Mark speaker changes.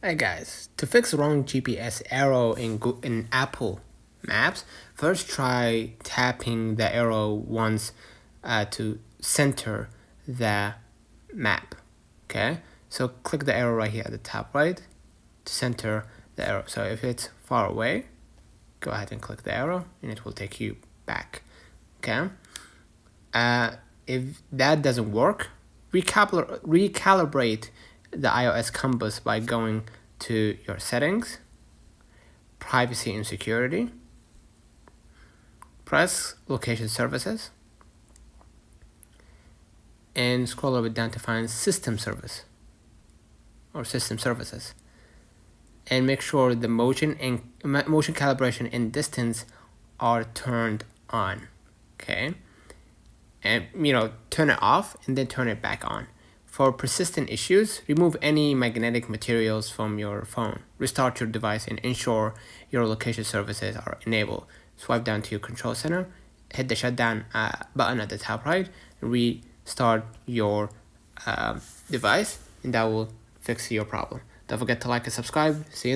Speaker 1: Hey guys, to fix wrong GPS arrow in Apple Maps, first try tapping the arrow once to center the map. Okay, so click the arrow right here at the top right to center the arrow. So if it's far away, go ahead and click the arrow and it will take you back. Okay, if that doesn't work, recalibrate the iOS compass by going to your settings, privacy and security, press location services, and scroll a bit down to find system service or system services, and make sure the motion calibration and distance are turned on. Okay, and turn it off and then turn it back on. For persistent issues, remove any magnetic materials from your phone. Restart your device and ensure your location services are enabled. Swipe down to your control center, hit the shutdown button at the top right, and restart your device, and that will fix your problem. Don't forget to like and subscribe. See you there.